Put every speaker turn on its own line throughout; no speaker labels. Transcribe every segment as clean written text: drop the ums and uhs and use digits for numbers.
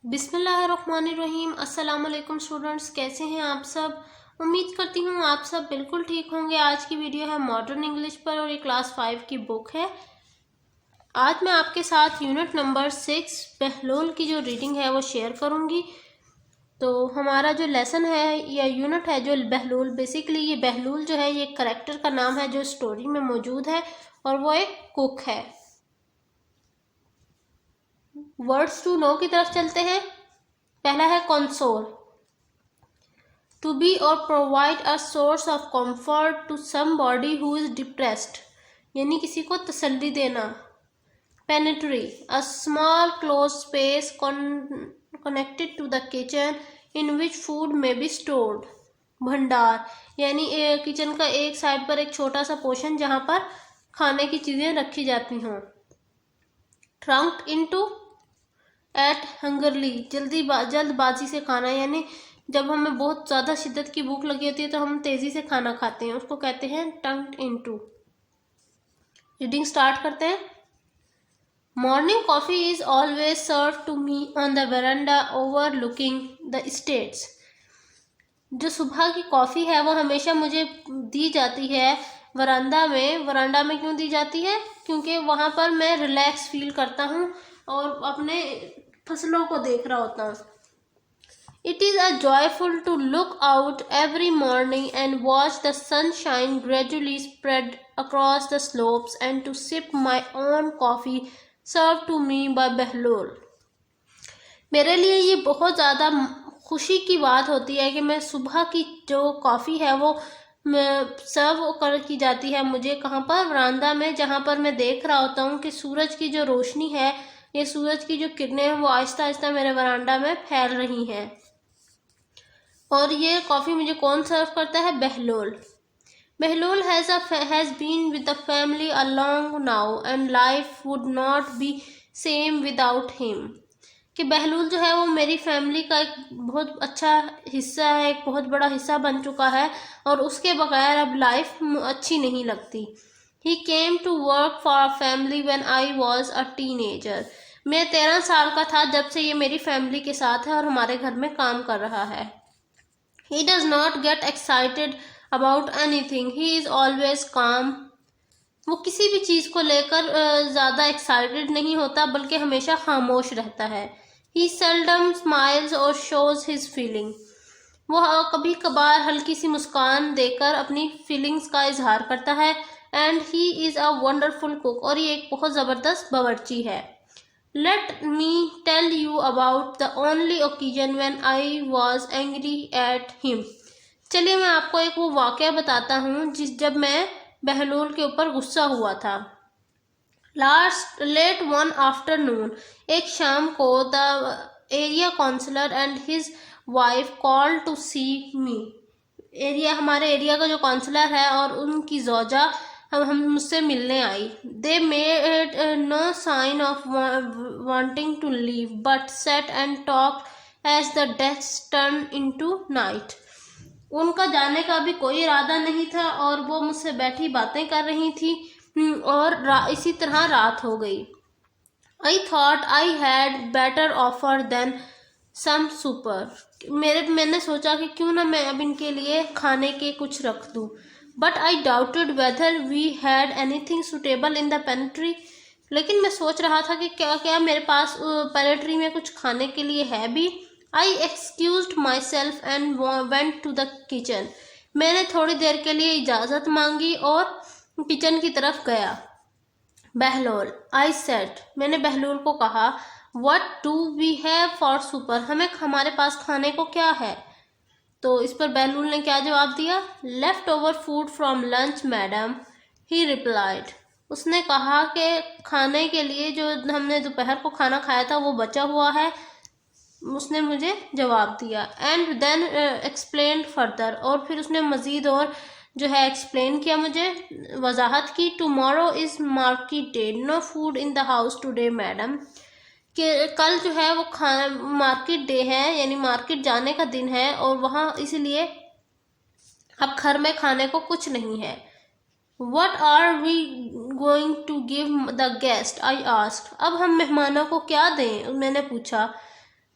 बिस्मिल्लाहिर्रहमानिर्रहीम। अस्सलाम वालेकुम स्टूडेंट्स, कैसे हैं आप सब। उम्मीद करती हूँ आप सब बिल्कुल ठीक होंगे। आज की वीडियो है मॉडर्न इंग्लिश पर और ये क्लास 5 की बुक है। आज मैं आपके साथ यूनिट नंबर 6 बहलोल की जो रीडिंग है वो शेयर करूँगी। तो हमारा जो लेसन है या यूनिट है जो बहलोल, बेसिकली ये बहलोल जो है ये करेक्टर का नाम है जो स्टोरी में मौजूद है और वो एक कुक है। वर्ड्स टू नो की तरफ चलते हैं। पहला है console, to be or provide a source of comfort to somebody who is depressed, यानी किसी को तसल्ली देना। Pantry, a small close space connected to the kitchen in which food may be stored. भंडार, यानी किचन का एक साइड पर एक छोटा सा पोर्शन जहां पर खाने की चीजें रखी जाती हों। ट्रंक इनटू, एट हंगरली, जल्दबाजी से खाना, यानी जब हमें बहुत ज़्यादा शिद्दत की भूख लगी होती है तो हम तेज़ी से खाना खाते हैं, उसको कहते हैं टंक्ड इनटू। रीडिंग स्टार्ट करते हैं। Morning coffee is always serve to me on the veranda overlooking the states. जो सुबह की कॉफ़ी है वो हमेशा मुझे दी जाती है वरांडा में। वरांडा में क्यों दी जाती है? क्योंकि वहाँ पर मैं रिलैक्स फील करता हूँ और अपने फसलों को देख रहा होता हूँ। It is a joyful to look out every morning and watch the sunshine gradually spread across the slopes and to sip my own coffee served to me by Behlul. मेरे लिए ये बहुत ज़्यादा खुशी की बात होती है कि मैं सुबह की जो कॉफ़ी है वो सर्व कर की जाती है मुझे कहाँ पर, वरांदा में, जहाँ पर मैं देख रहा होता हूँ कि सूरज की जो रोशनी है, ये सूरज की जो किरणें हैं वो आहिस्ता आहिस्ता मेरे वरांडा में फैल रही हैं। और ये कॉफ़ी मुझे कौन सर्व करता है? Bahlol. Bahlol has been with the family a long now and life would not be same without him. कि बहलोल जो है वो मेरी फैमिली का एक बहुत अच्छा हिस्सा है, एक बहुत बड़ा हिस्सा बन चुका है और उसके बगैर अब लाइफ अच्छी नहीं लगती। He came to work for a family when I was a teenager. मैं 13 साल का था जब से ये मेरी फैमिली के साथ है और हमारे घर में काम कर रहा है। He does not get excited about anything. He is always calm. वो किसी भी चीज़ को लेकर ज़्यादा एक्साइटेड नहीं होता बल्कि हमेशा खामोश रहता है। He seldom smiles or shows his feeling. वो कभी कभार हल्की सी मुस्कान देकर अपनी फीलिंग्स का इजहार करता है। And he is a wonderful cook. और ये एक बहुत ज़बरदस्त बावर्ची है। Let me tell you about the only occasion when I was angry at him. चलिए मैं आपको एक वो वाक़या बताता हूँ जब मैं बहलोल के ऊपर गुस्सा हुआ था। Late one afternoon, एक शाम को the area councillor and his wife called to see me. हमारे एरिया का जो काउंसलर है और उनकी ज़ौजा हम मुझसे मिलने आई। They made no sign of wanting to leave, but sat and talked as the days turned into night. उनका जाने का भी कोई इरादा नहीं था और वो मुझसे बैठी बातें कर रही थी और इसी तरह रात हो गई। I thought I had better offer than some super. मैंने सोचा कि क्यों ना मैं अब इनके लिए खाने के कुछ रख दूँ। But I doubted whether we had anything suitable in the pantry. लेकिन मैं सोच रहा था कि क्या मेरे पास पेनेट्री में कुछ खाने के लिए है भी। I excused myself and went to the kitchen. मैंने थोड़ी देर के लिए इजाज़त मांगी और किचन की तरफ गया। बहलोल, I said, मैंने बहलोल को कहा, What do we have for supper? हमारे पास खाने को क्या है? तो इस पर बहलोल ने क्या जवाब दिया? Left over food from lunch madam, he replied. उसने कहा कि खाने के लिए जो हमने दोपहर को खाना खाया था वो बचा हुआ है, उसने मुझे जवाब दिया। एंड देन एक्सप्लेन फर्दर, और फिर उसने मज़ीद और जो है एक्सप्लेन किया, मुझे वजाहत की। Tomorrow is market day, no food in the house today madam. कि कल जो है वो मार्केट डे है, यानी मार्केट जाने का दिन है और वहाँ इसलिए अब घर में खाने को कुछ नहीं है। What are we going to give the guest? I asked. अब हम मेहमानों को क्या दें? मैंने पूछा।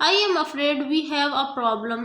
I am afraid we have a problem.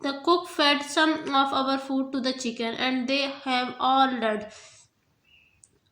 The cook fed some of our food to the chicken and they have all died.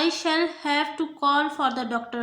I shall have to call for the doctor.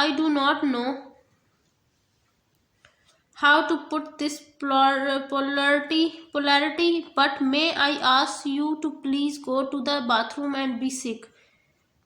I do not know how to put this polarity, but may I ask you to please go to the bathroom and be sick.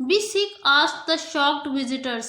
Be sick, asked the shocked visitors.